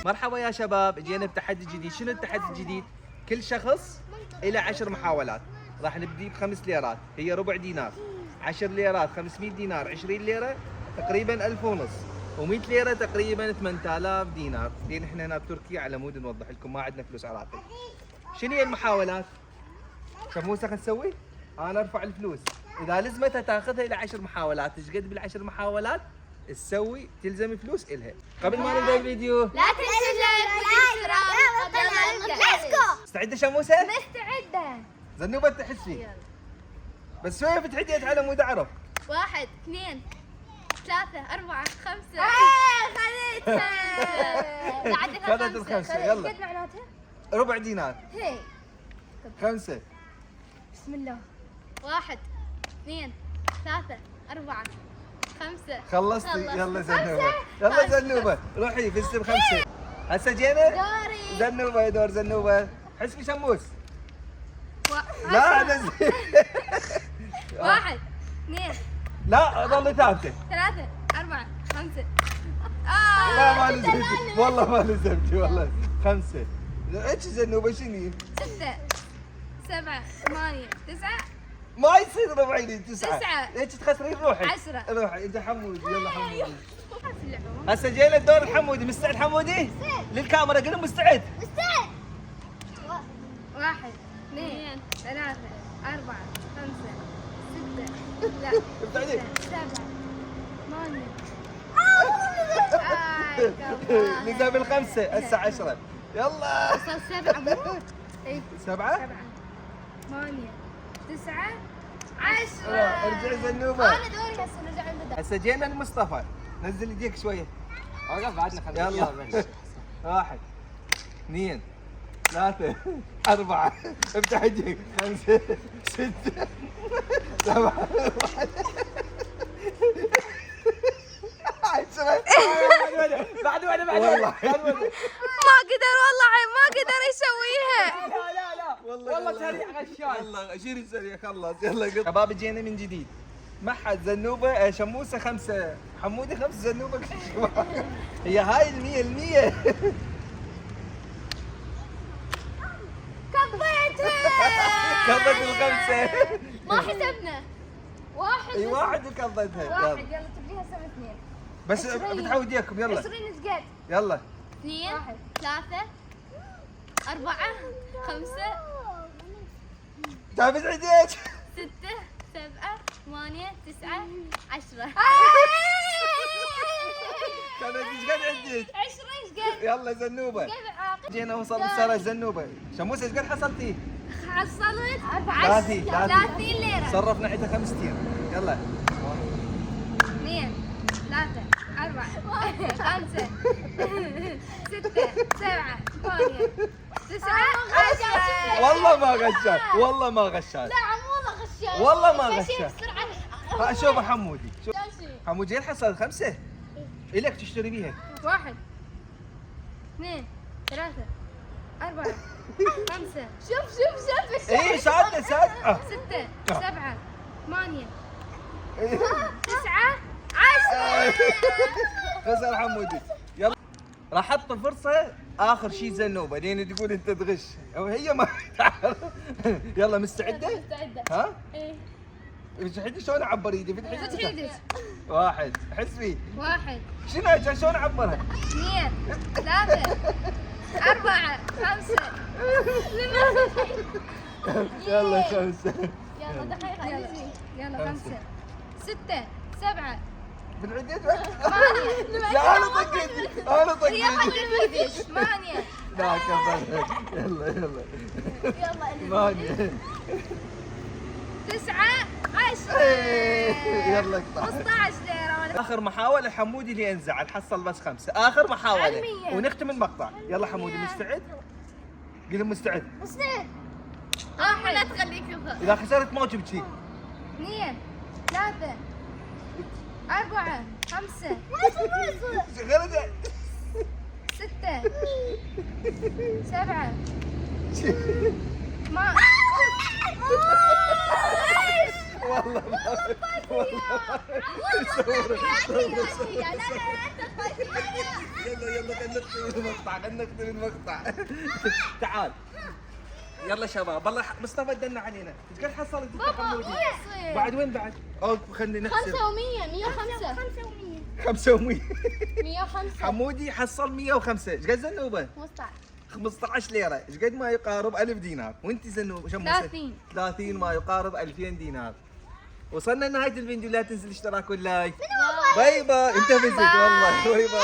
مرحبا يا شباب، اجينا بتحدي جديد. شنو التحدي الجديد؟ كل شخص له 10 محاولات. راح نبدي ب5 ليرات، هي ربع دينار. 10 ليرات 500 دينار، 20 ليره تقريبا 1000 ونص، و100 ليره تقريبا 8000 دينار. لان احنا هنا بتركيا على مود نوضح لكم ما عندنا فلوس عراقي. شنو هي المحاولات؟ شموسه خل نسوي؟ انا ارفع الفلوس، اذا لزمتها تاخذها الى 10 محاولات. ايش قد بال10 محاولات تسوي تلزم فلوس الها. قبل ما نبدا الفيديو لا تنسوا الاشتراك قبل ما نبدا. ليتس جو. مستعده شموسه؟ مستعدة. زنوبه تحس فيه بس شويه بتحديت على مود اعرف. 1 2 3 4 5 خذيتها. خذت الخمسه. يلا قد معناتها؟ ربع دينار. هي 5. بسم الله. 1 2 3 4 5 خلصتي. يلا زنوبه، يلا زنوبه روحي فزتي ب5. هسه جينا دوري. زنوبه، دور زنوبه. حس في شموس. لا هذا 1 2 لا ظل ثابته. 3 4 5 لا ما لزمتي والله، ما لزمتي والله. 5. ايش زنوبه شنو؟ 6 7 8 9 ما يصير ربعين 9. 9. ليش تخسرين روحك؟ 10. روحي انت حمودي. يلا حمودي. هسه جينا الدور الحمودي. مستعد حمودي؟ للكاميرا قول مستعد. مستعد. 1 2 3 4 5 6 لا ابتعدي. 7 8 لزم ال5 هسه 10. يلا صار 7 مو؟ اي 7. 8 9 10. ارجع زنوبه. انا دوري هسه نرجع عند هسه جينا لمصطفى. نزل يديك شويه. اوقف بعدنا خلينا. يلا 1 2 3 4 افتح يديك 5 6 7 10. بعد وانا والله ما قدر والله ما قدر يسويها. لا لا لا والله سريع غشاش. يلا شيل سريع خلص. يلا شباب جينا من جديد. محد زنوبه شموسه 5 حمودي 5 زنوبه. هي هاي 100%. كبيتها. كضت ال5. ما حسبنا. واحد اي بس. واحد وكضتها. واحد يلا يلا تبديها سنة 2. بس 20. بتعود اياكم. يلا 20 زقات. يلا 2 3 4 5 تعبت عديك. 6 7 8 9 10. كانت ايش قد عديك؟ 20 زقات. يلا زنوبه. كيف عاقل؟ جينا وصل صار زنوبه. شموسه ايش قد حصلتي؟ حصلت 30 30 ليرة. صرف ناحيته 50. يلا 2 3 4 5 6 7 8 9 10. والله ما غشاش، والله ما غشاش. لا عموضة غشاش. والله ما غشاش غشاش. بسرعة. شوف حمودي، شوف جاشي. حمودي ايش حصل 5 الك تشتري بيها. 1 2 3 4 5 شوف اي ساعدنا 6 7 8 9 10. خسر حمودي. يلا راح احط فرصه اخر شيء زنوبه لين تقول انت تغش او هي ما تعرف. يلا مستعده؟ مستعدة. ها؟ ايه فتحي شلون اعبر ايدي؟ فتحي فتحي ايدك. 1 حس فيه 1 شنو شلون اعبرها؟ 2 3 4 5 يلا 5 يلا دقيقة. يلا 5 6 7 بتعديت؟ 8 لا انا طقيت، انا هي طقيت. خلي ايدك. 8 لا كفى. يلا يلا يلا 8 9 10. يلا اقطع. 15 ليرة. اخر محاولة حمودي اللي انزعل، حصل بس 5. اخر محاولة علمية. ونختم المقطع. يلا حمودي مستعد؟ قل مستعد. مستعد. لا تخليك تظهر. اذا خسرت ما جبت 2 3 4 5 غلط. 6 7 ما والله يلا خلينا نختم المقطع تعال يلا شباب والله مصطفى دنا علينا ايش قد حصلت انت حمودي بعد وين بعد خلينا نحسب 5 و100 105 5 و100 105 حمودي حصل 105 ايش قد زنوبه 15 15 ليره ايش قد ما يقارب 1000 دينار وانت زنوبه شموسه 30 ما يقارب 2000 دينار وصلنا لنهايه الفيديو لا تنسى الاشتراك واللايك باي باي انت فزت والله باي باي